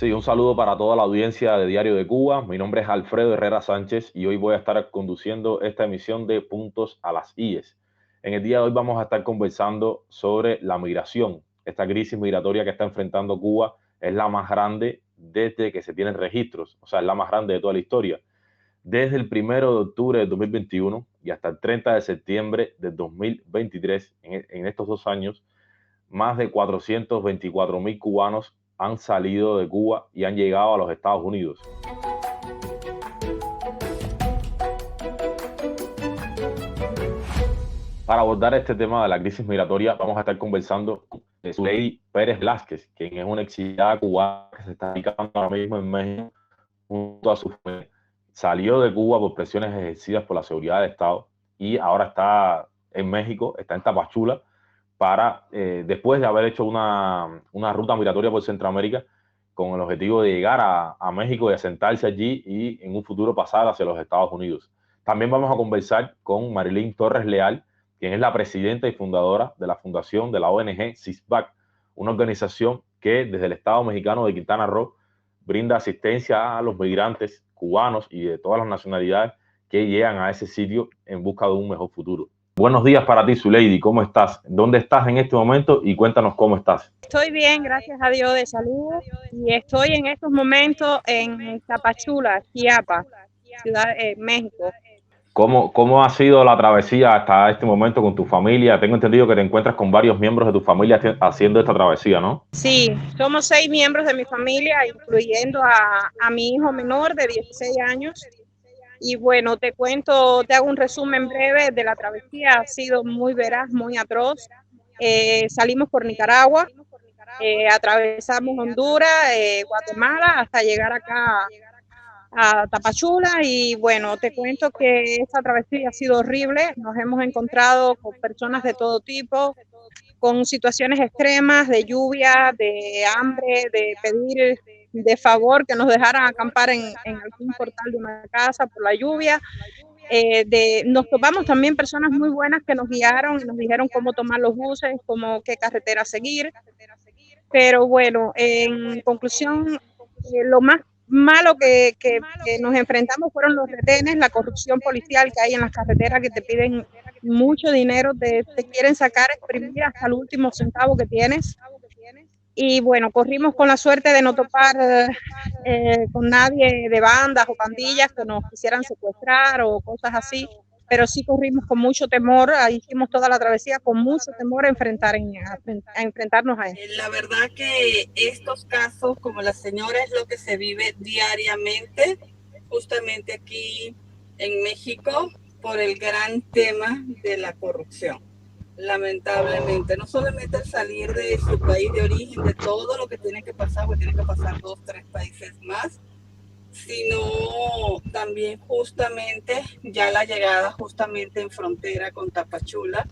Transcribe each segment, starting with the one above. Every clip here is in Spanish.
Sí, un saludo para toda la audiencia de Diario de Cuba. Mi nombre es Alfredo Herrera Sánchez y hoy voy a estar conduciendo esta emisión de Puntos a las IES. En el día de hoy vamos a estar conversando sobre la migración. Esta crisis migratoria que está enfrentando Cuba es la más grande desde que se tienen registros, o sea, es la más grande de toda la historia. Desde el 1 de octubre de 2021 y hasta el 30 de septiembre de 2023, en estos 2 años, más de 424.000 cubanos han salido de Cuba y han llegado a los Estados Unidos. Para abordar este tema de la crisis migratoria, vamos a estar conversando con Zuley Pérez Blázquez, quien es una exiliada cubana que se está radicando ahora mismo en México junto a su familia. Salió de Cuba por presiones ejercidas por la seguridad del Estado y ahora está en México, está en Tapachula, después de haber hecho una ruta migratoria por Centroamérica con el objetivo de llegar a México y asentarse allí y en un futuro pasar hacia los Estados Unidos. También vamos a conversar con Marilyn Torres Leal, quien es la presidenta y fundadora de la fundación de la ONG CISBAC, una organización que desde el Estado mexicano de Quintana Roo brinda asistencia a los migrantes cubanos y de todas las nacionalidades que llegan a ese sitio en busca de un mejor futuro. Buenos días para ti, Zuleydi. ¿Cómo estás? ¿Dónde estás en este momento? Y cuéntanos cómo estás. Estoy bien, gracias a Dios de salud, y estoy en estos momentos en Tapachula, Chiapas, Ciudad México. ¿Cómo ha sido la travesía hasta este momento con tu familia? Tengo entendido que te encuentras con varios miembros de tu familia haciendo esta travesía, ¿no? Sí, somos 6 miembros de mi familia, incluyendo a mi hijo menor de 16 años. Y bueno, te cuento, te hago un resumen breve de la travesía. Ha sido muy veraz, muy atroz. Salimos por Nicaragua, atravesamos Honduras, Guatemala, hasta llegar acá a Tapachula. Y bueno, te cuento que esta travesía ha sido horrible. Nos hemos encontrado con personas de todo tipo, con situaciones extremas de lluvia, de hambre, de pedir de favor que nos dejaran acampar en algún portal de una casa por la lluvia. Nos topamos también personas muy buenas que nos guiaron y nos dijeron cómo tomar los buses, cómo qué carretera seguir. Pero bueno, en conclusión, lo más malo que nos enfrentamos fueron los retenes, la corrupción policial que hay en las carreteras, que te piden mucho dinero, te quieren sacar, exprimir hasta el último centavo que tienes. Y bueno, corrimos con la suerte de no topar con nadie de bandas o pandillas que nos quisieran secuestrar o cosas así, pero sí corrimos con mucho temor. Ahí hicimos toda la travesía con mucho temor a enfrentarnos a esto. La verdad que estos casos, como la señora, es lo que se vive diariamente, justamente aquí en México, por el gran tema de la corrupción. Lamentablemente, no solamente el salir de su país de origen, de todo lo que tiene que pasar, porque tiene que pasar 2, 3 países más, sino también justamente ya la llegada justamente en frontera con Tapachula,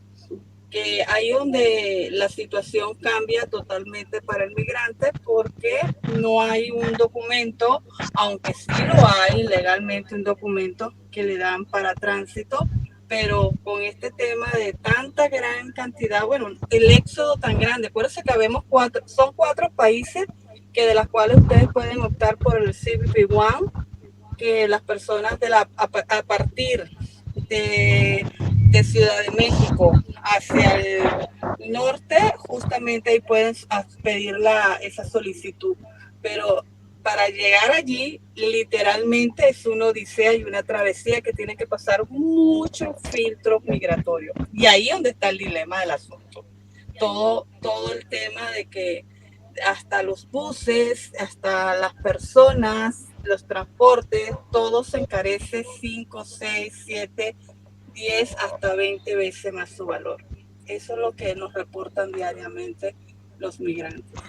que ahí donde la situación cambia totalmente para el migrante, porque no hay un documento, aunque sí lo hay legalmente, un documento que le dan para tránsito, pero con este tema de tanta gran cantidad, bueno, el éxodo tan grande, por eso que son 4 países que de las cuales ustedes pueden optar por el CBP-1, que las personas a partir de Ciudad de México hacia el norte, justamente ahí pueden pedir esa solicitud. Pero para llegar allí, literalmente es una odisea y una travesía que tiene que pasar muchos filtros migratorios. Y ahí es donde está el dilema del asunto. Todo el tema de que hasta los buses, hasta las personas, los transportes, todo se encarece 5, 6, 7, 10 hasta 20 veces más su valor. Eso es lo que nos reportan diariamente los migrantes.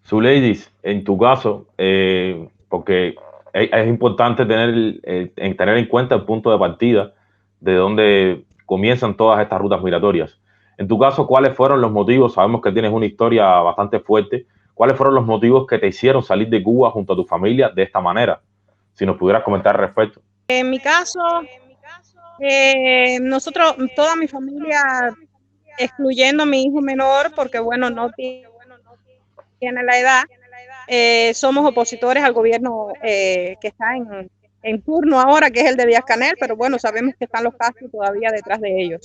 Zuleydi, en tu caso, porque es importante tener en cuenta el punto de partida de donde comienzan todas estas rutas migratorias. En tu caso, ¿cuáles fueron los motivos? Sabemos que tienes una historia bastante fuerte. ¿Cuáles fueron los motivos que te hicieron salir de Cuba junto a tu familia de esta manera? Si nos pudieras comentar al respecto. En mi caso, nosotros, toda mi familia, excluyendo a mi hijo menor, porque bueno, no tiene la edad, somos opositores al gobierno que está en turno ahora, que es el de Díaz-Canel, pero bueno, sabemos que están los Castro todavía detrás de ellos.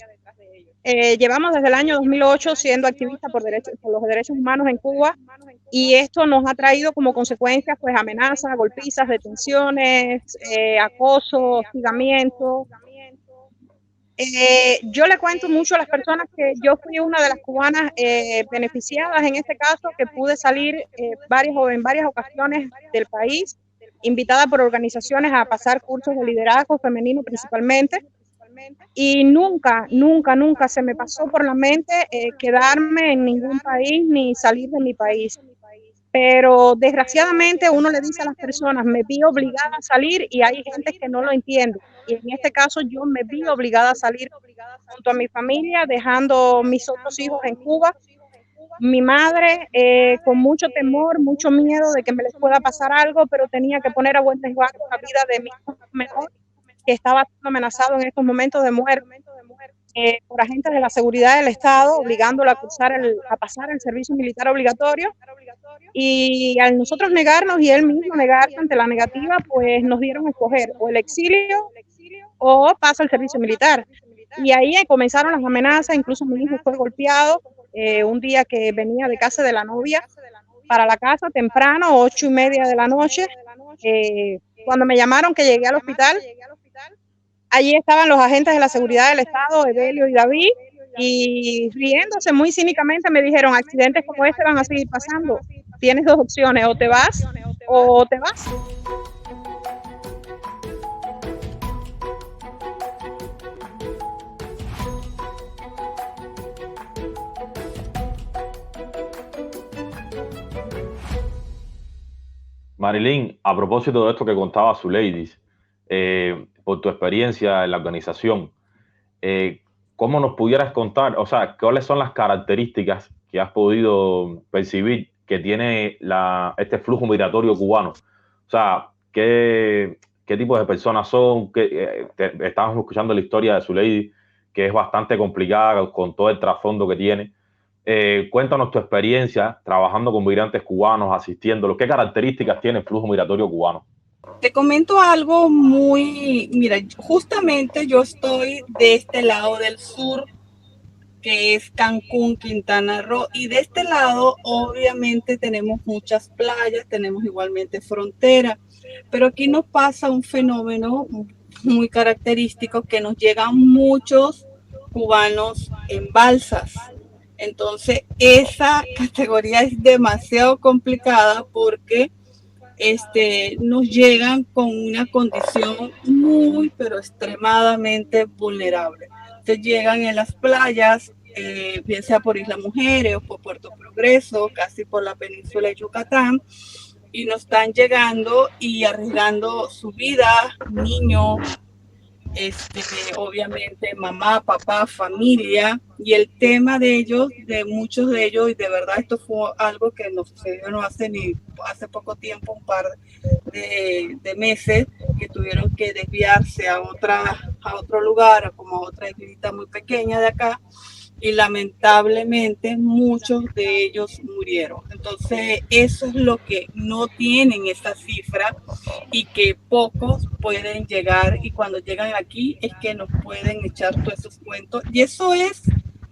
Llevamos desde el año 2008 siendo activistas por los derechos humanos en Cuba, y esto nos ha traído como consecuencia pues amenazas, golpizas, detenciones, acoso, hostigamiento. Yo le cuento mucho a las personas que yo fui una de las cubanas beneficiadas en este caso, que pude salir en varias ocasiones del país, invitada por organizaciones a pasar cursos de liderazgo femenino principalmente, y nunca se me pasó por la mente quedarme en ningún país ni salir de mi país. Pero desgraciadamente uno le dice a las personas, me vi obligada a salir, y hay gente que no lo entiende. Y en este caso yo me vi obligada a salir junto a mi familia, dejando mis otros hijos en Cuba. Mi madre con mucho temor, mucho miedo de que me les pueda pasar algo, pero tenía que poner a buen resguardo la vida de mi hijo menor, que estaba amenazado en estos momentos de muerte por agentes de la seguridad del Estado, obligándolo a pasar el servicio militar obligatorio. Y al nosotros negarnos y él mismo negarse ante la negativa, pues nos dieron a escoger o el exilio o pasa el servicio militar. Y ahí comenzaron las amenazas. Incluso mi hijo fue golpeado un día que venía de casa de la novia para la casa temprano, 8:30 de la noche. Cuando me llamaron que llegué al hospital, allí estaban los agentes de la seguridad del Estado, Evelio y David, y riéndose muy cínicamente me dijeron, accidentes como este van a seguir pasando. Tienes dos opciones, o te vas o te vas. Marilyn, a propósito de esto que contaba Zuleidis, por tu experiencia en la organización, ¿cómo nos pudieras contar, o sea, cuáles son las características que has podido percibir que tiene este flujo migratorio cubano? O sea, ¿qué tipo de personas son? Estábamos escuchando la historia de Zuleidis, que es bastante complicada con todo el trasfondo que tiene. Cuéntanos tu experiencia trabajando con migrantes cubanos, asistiéndolos. ¿Qué características tiene el flujo migratorio cubano? Te comento algo mira, justamente yo estoy de este lado del sur, que es Cancún, Quintana Roo, y de este lado obviamente tenemos muchas playas, tenemos igualmente frontera, pero aquí nos pasa un fenómeno muy característico, que nos llegan muchos cubanos en balsas. Entonces esa categoría es demasiado complicada porque nos llegan con una condición muy, pero extremadamente vulnerable. Entonces llegan en las playas, bien sea por Isla Mujeres o por Puerto Progreso, casi por la península de Yucatán, y nos están llegando y arriesgando su vida, niños, obviamente mamá, papá, familia, y el tema de ellos, de muchos de ellos, y de verdad esto fue algo que nos sucedió no hace poco tiempo, un par de meses, que tuvieron que desviarse a otro lugar, como a otra islita muy pequeña de acá, y lamentablemente muchos de ellos murieron. Entonces eso es lo que no tienen esa cifra, y que pocos pueden llegar, y cuando llegan aquí es que nos pueden echar todos esos cuentos, y eso es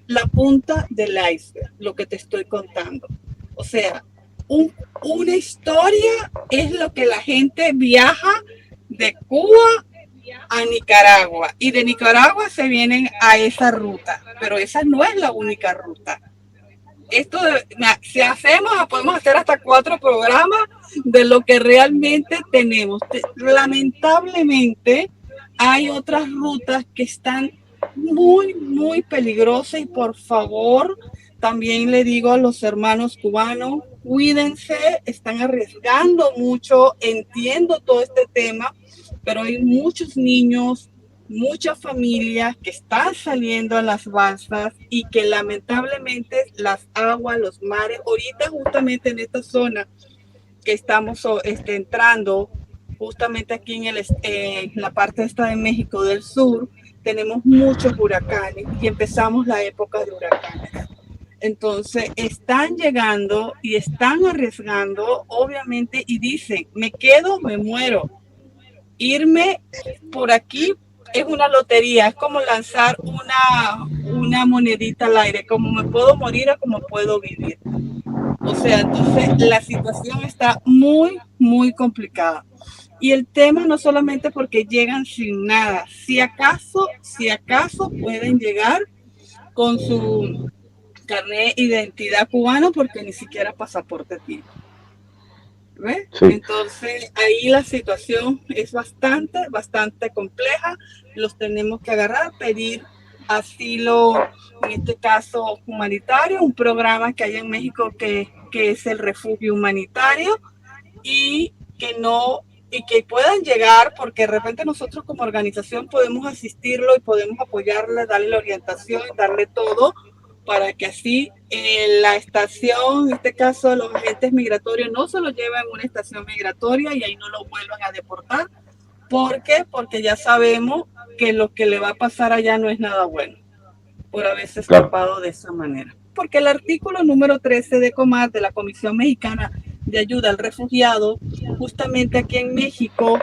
la punta del iceberg, lo que te estoy contando. O sea, una historia es lo que la gente viaja de Cuba a Nicaragua, y de Nicaragua se vienen a esa ruta, pero esa no es la única ruta. Si podemos hacer hasta 4 programas de lo que realmente tenemos. Lamentablemente hay otras rutas que están muy, muy peligrosas, y por favor, también le digo a los hermanos cubanos, cuídense, están arriesgando mucho, entiendo todo este tema, pero hay muchos niños, muchas familias que están saliendo a las balsas, y que lamentablemente las aguas, los mares, ahorita justamente en esta zona que estamos entrando, justamente aquí en la parte esta de México del sur, tenemos muchos huracanes y empezamos la época de huracanes. Entonces están llegando y están arriesgando, obviamente, y dicen, me quedo, me muero. Irme por aquí es una lotería, es como lanzar una monedita al aire, como me puedo morir o como puedo vivir. O sea, entonces la situación está muy, muy complicada. Y el tema no solamente porque llegan sin nada, si acaso pueden llegar con su carnet de identidad cubano porque ni siquiera pasaporte tiene. ¿Ves? Sí. Entonces ahí la situación es bastante compleja. Los tenemos que agarrar, pedir asilo, en este caso humanitario, un programa que hay en México que es el refugio humanitario, y que puedan llegar, porque de repente nosotros como organización podemos asistirlo y podemos apoyarle, darle la orientación, darle todo, para que así la estación, en este caso los agentes migratorios, no se lo lleven a una estación migratoria y ahí no lo vuelvan a deportar. ¿Por qué? Porque ya sabemos que lo que le va a pasar allá no es nada bueno por haberse escapado de esa manera. Porque el artículo número 13 de COMAR, de la Comisión Mexicana de Ayuda al Refugiado, justamente aquí en México,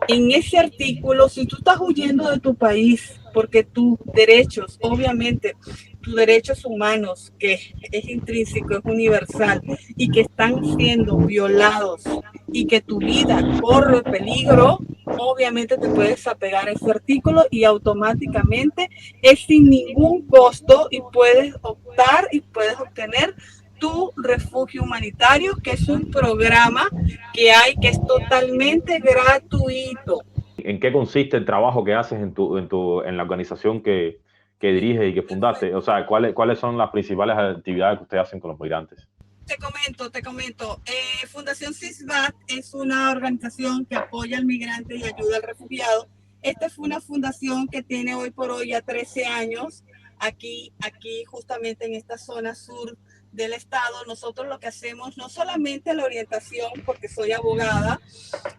en ese artículo, si tú estás huyendo de tu país porque tus derechos, obviamente, tus derechos humanos, que es intrínseco, es universal, y que están siendo violados y que tu vida corre peligro, obviamente te puedes apegar a ese artículo y automáticamente es sin ningún costo y puedes optar y puedes obtener tu refugio humanitario, que es un programa que hay que es totalmente gratuito. ¿En qué consiste el trabajo que haces en la organización que diriges y que fundaste? O sea, ¿cuáles son las principales actividades que ustedes hacen con los migrantes? Te comento. Fundación CISBAT es una organización que apoya al migrante y ayuda al refugiado. Esta fue una fundación que tiene hoy por hoy ya 13 años aquí justamente en esta zona sur del estado. Nosotros lo que hacemos no solamente la orientación, porque soy abogada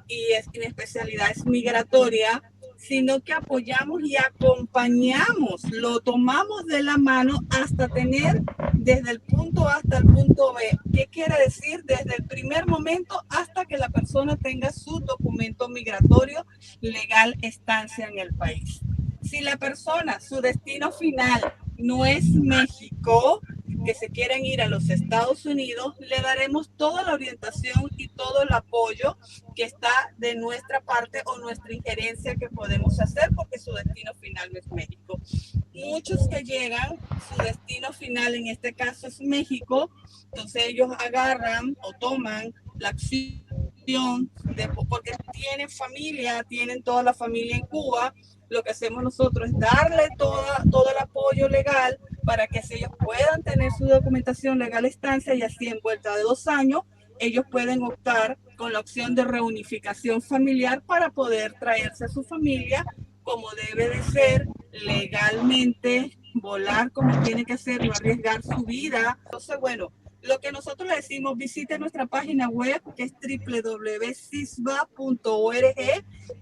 y mi especialidad es migratoria, sino que apoyamos y acompañamos, lo tomamos de la mano hasta tener desde el punto A hasta el punto B. ¿Qué quiere decir? Desde el primer momento hasta que la persona tenga su documento migratorio legal, estancia en el país. Si la persona, su destino final no es México, que se quieren ir a los Estados Unidos, le daremos toda la orientación y todo el apoyo que está de nuestra parte o nuestra injerencia que podemos hacer, porque su destino final no es México. Muchos que llegan, su destino final en este caso es México, entonces ellos agarran o toman la acción porque tienen familia, tienen toda la familia en Cuba. Lo que hacemos nosotros es darle todo el apoyo legal para que ellos puedan tener su documentación legal estancia, y así en vuelta de 2 años ellos pueden optar con la opción de reunificación familiar para poder traerse a su familia como debe de ser, legalmente, volar como tiene que ser, no arriesgar su vida. Entonces, bueno, lo que nosotros le decimos, visite nuestra página web, que es www.cisba.org,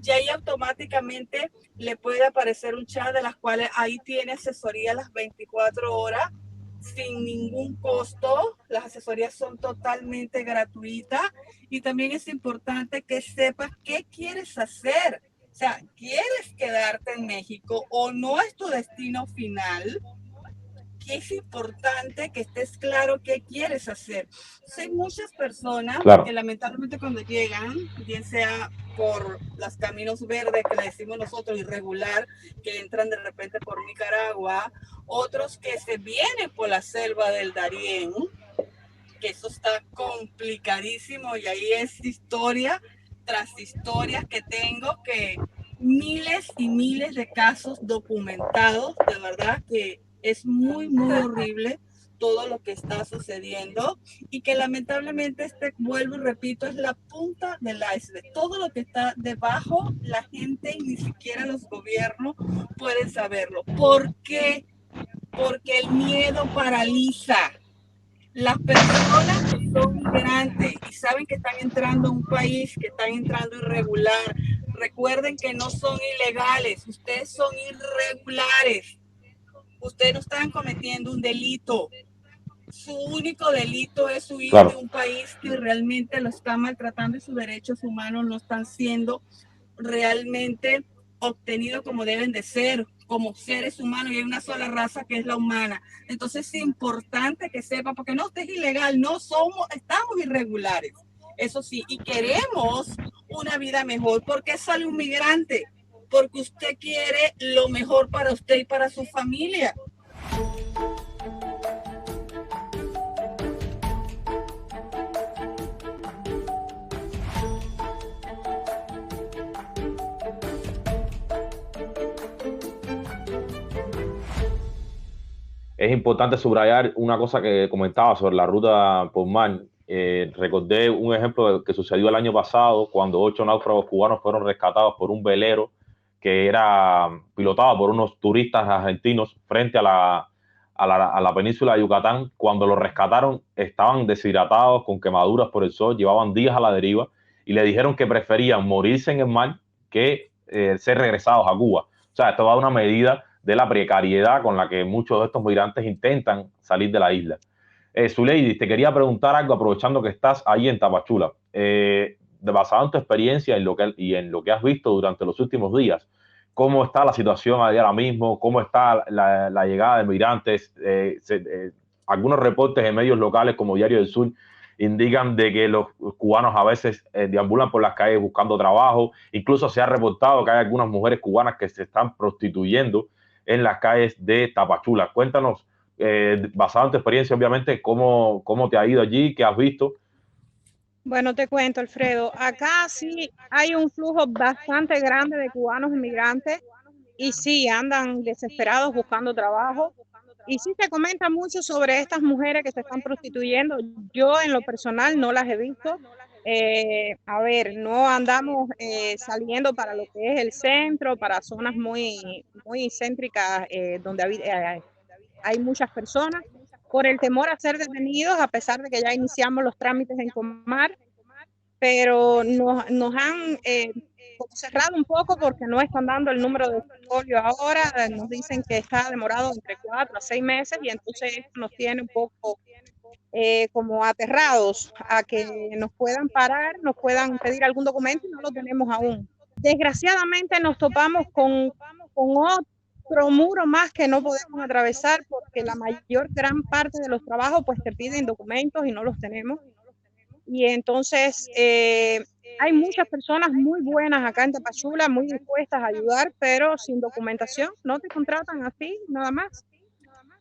y ahí automáticamente le puede aparecer un chat de las cuales ahí tiene asesoría las 24 horas sin ningún costo. Las asesorías son totalmente gratuitas, y también es importante que sepas qué quieres hacer. O sea, ¿quieres quedarte en México o no es tu destino final? Que es importante que estés claro qué quieres hacer. Hay muchas personas que lamentablemente cuando llegan, bien sea por los caminos verdes que le decimos nosotros, irregular, que entran de repente por Nicaragua, otros que se vienen por la selva del Darién, que eso está complicadísimo, y ahí es historia tras historias que tengo, que miles y miles de casos documentados, de verdad que es muy, muy horrible todo lo que está sucediendo, y que lamentablemente vuelvo y repito, es la punta del iceberg. Todo lo que está debajo, la gente y ni siquiera los gobiernos pueden saberlo. ¿Por qué? Porque el miedo paraliza. Las personas que son migrantes y saben que están entrando a un país, que están entrando irregular, recuerden que no son ilegales, ustedes son irregulares. Ustedes no están cometiendo un delito. su único delito es huir Claro. de un país que realmente lo está maltratando y sus derechos humanos no están siendo realmente obtenidos como deben de ser, como seres humanos, y hay una sola raza que es la humana. Entonces es importante que sepa, porque no, usted es ilegal, no somos, estamos irregulares, eso sí, y queremos una vida mejor. ¿Por qué sale un migrante? Porque usted quiere lo mejor para usted y para su familia. Es importante subrayar una cosa que comentaba sobre la ruta por mar. Recordé un ejemplo que sucedió el año pasado cuando 8 náufragos cubanos fueron rescatados por un velero que era pilotado por unos turistas argentinos frente a la península de Yucatán. Cuando los rescataron estaban deshidratados, con quemaduras por el sol, llevaban días a la deriva y le dijeron que preferían morirse en el mar que ser regresados a Cuba. O sea, esto va a una medida de la precariedad con la que muchos de estos migrantes intentan salir de la isla. Zuleidi, te quería preguntar algo aprovechando que estás ahí en Tapachula. Basado en tu experiencia y en lo que has visto durante los últimos días, ¿cómo está la situación ahora mismo? ¿Cómo está la llegada de migrantes? Algunos reportes en medios locales como Diario del Sur indican de que los cubanos a veces deambulan por las calles buscando trabajo. Incluso se ha reportado que hay algunas mujeres cubanas que se están prostituyendo en las calles de Tapachula. Cuéntanos, basado en tu experiencia, obviamente, cómo te ha ido allí, qué has visto. Bueno, te cuento, Alfredo, acá sí hay un flujo bastante grande de cubanos inmigrantes y sí andan desesperados buscando trabajo. Y sí se comenta mucho sobre estas mujeres que se están prostituyendo. Yo en lo personal no las he visto. A ver, no andamos saliendo para lo que es el centro, para zonas muy céntricas donde hay muchas personas, por el temor a ser detenidos, a pesar de que ya iniciamos los trámites en Comar, pero nos han cerrado un poco porque no están dando el número de folio ahora. Nos dicen que está demorado entre 4 a 6 meses y entonces esto nos tiene un poco como aterrados a que nos puedan parar, nos puedan pedir algún documento y no lo tenemos aún. Desgraciadamente nos topamos con otro muro más que no podemos atravesar porque la gran parte de los trabajos pues te piden documentos y no los tenemos. Y entonces hay muchas personas muy buenas acá en Tapachula, muy dispuestas a ayudar, pero sin documentación, no te contratan así, nada más.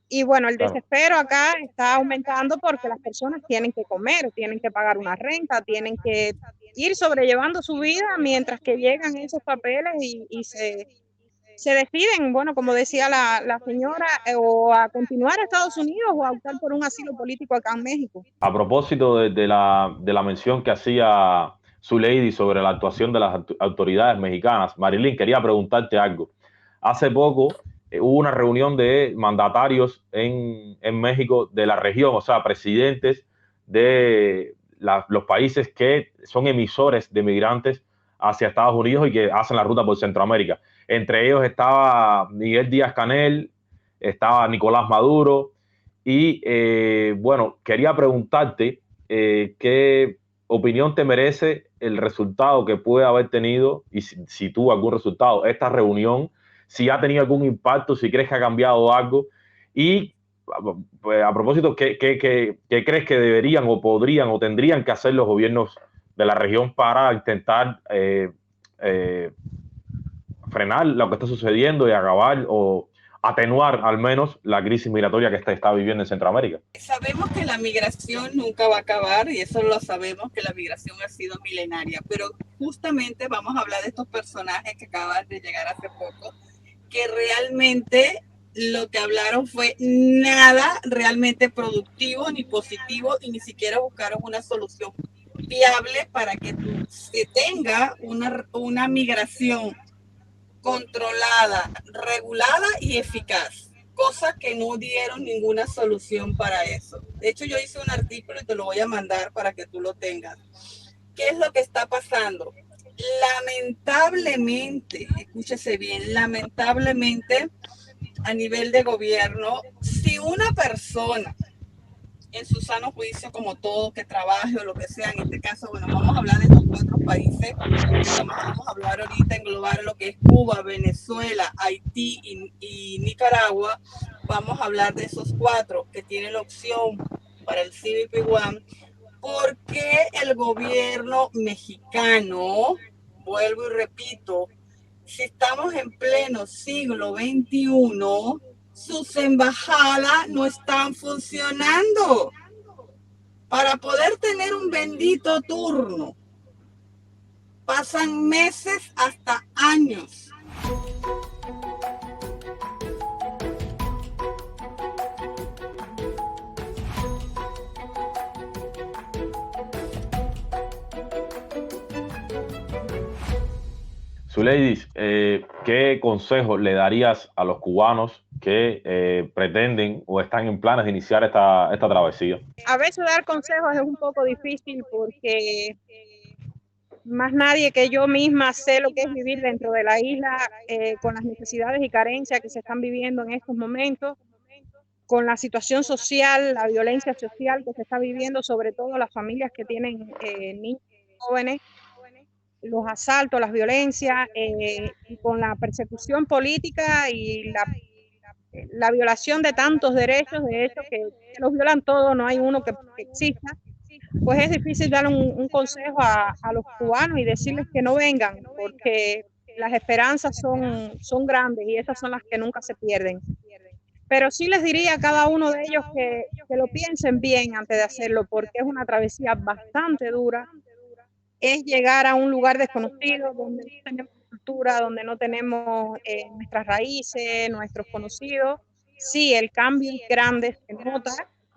Y bueno, el desespero acá está aumentando porque las personas tienen que comer, tienen que pagar una renta, tienen que ir sobrellevando su vida mientras que llegan esos papeles y se deciden, bueno, como decía la señora, o a continuar a Estados Unidos o a optar por un asilo político acá en México. A propósito de la mención que hacía Zuleidi sobre la actuación de las autoridades mexicanas, Marilyn, quería preguntarte algo. Hace poco hubo una reunión de mandatarios en México de la región, o sea, presidentes de los países que son emisores de migrantes hacia Estados Unidos y que hacen la ruta por Centroamérica. Entre ellos estaba Miguel Díaz-Canel, estaba Nicolás Maduro y, bueno, quería preguntarte qué opinión te merece el resultado que puede haber tenido y si tuvo algún resultado esta reunión, si ha tenido algún impacto, si crees que ha cambiado algo y pues, a propósito, ¿qué crees que deberían o podrían o tendrían que hacer los gobiernos de la región para intentar frenar lo que está sucediendo y acabar o atenuar al menos la crisis migratoria que está viviendo en Centroamérica? Sabemos que la migración nunca va a acabar y eso lo sabemos, que la migración ha sido milenaria, pero justamente vamos a hablar de estos personajes que acaban de llegar hace poco, que realmente lo que hablaron fue nada realmente productivo ni positivo y ni siquiera buscaron una solución viable para que se tenga una migración controlada, regulada y eficaz, cosa que no dieron ninguna solución para eso. De hecho, yo hice un artículo y te lo voy a mandar para que tú lo tengas. ¿Qué es lo que está pasando? Lamentablemente, escúchese bien, lamentablemente a nivel de gobierno, si una persona en su sano juicio, como todo que trabaje o lo que sea. En este caso, bueno, vamos a hablar de estos 4 países. Vamos a hablar ahorita, englobar lo que es Cuba, Venezuela, Haití y Nicaragua. Vamos a hablar de esos 4 que tienen la opción para el CBP One. ¿Por qué el gobierno mexicano, vuelvo y repito, si estamos en pleno siglo XXI, sus embajadas no están funcionando? Para poder tener un bendito turno, pasan meses hasta años. Zuleidis, ¿qué consejos le darías a los cubanos que pretenden o están en planes de iniciar esta travesía? A veces dar consejos es un poco difícil porque más nadie que yo misma sé lo que es vivir dentro de la isla con las necesidades y carencias que se están viviendo en estos momentos, con la situación social, la violencia social que se está viviendo, sobre todo las familias que tienen niños jóvenes, los asaltos, las violencias, y con la persecución política y la violación de tantos derechos, de hecho, que los violan todos, no hay uno que exista. Pues es difícil dar un consejo a los cubanos y decirles que no vengan, porque las esperanzas son grandes y esas son las que nunca se pierden. Pero sí les diría a cada uno de ellos que lo piensen bien antes de hacerlo, porque es una travesía bastante dura. Es llegar a un lugar desconocido donde no tenemos cultura, donde no tenemos nuestras raíces, nuestros conocidos. Sí, el cambio es grande, se nota.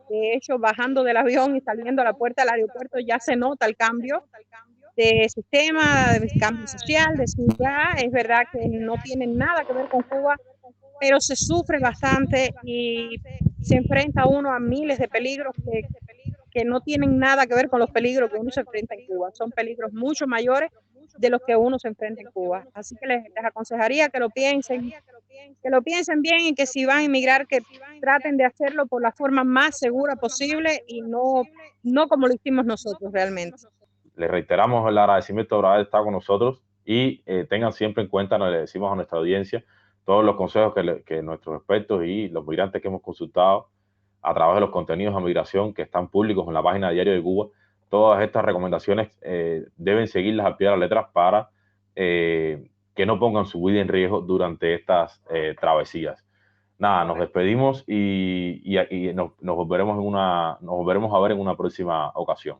De hecho, bajando del avión y saliendo a la puerta del aeropuerto ya se nota el cambio de sistema, de cambio social, de ciudad. Es verdad que no tiene nada que ver con Cuba, pero se sufre bastante y se enfrenta uno a miles de peligros que no tienen nada que ver con los peligros que uno se enfrenta en Cuba. Son peligros mucho mayores de los que uno se enfrenta en Cuba. Así que les aconsejaría que lo piensen bien y que si van a emigrar, que traten de hacerlo por la forma más segura posible y no como lo hicimos nosotros realmente. Les reiteramos el agradecimiento por haber estado con nosotros y tengan siempre en cuenta, nos le decimos a nuestra audiencia, todos los consejos que nuestros expertos y los migrantes que hemos consultado a través de los contenidos de migración que están públicos en la página de Diario de Cuba. Todas estas recomendaciones deben seguirlas al pie de la letra para que no pongan su vida en riesgo durante estas travesías. Nada, nos despedimos y nos volveremos a ver en una próxima ocasión.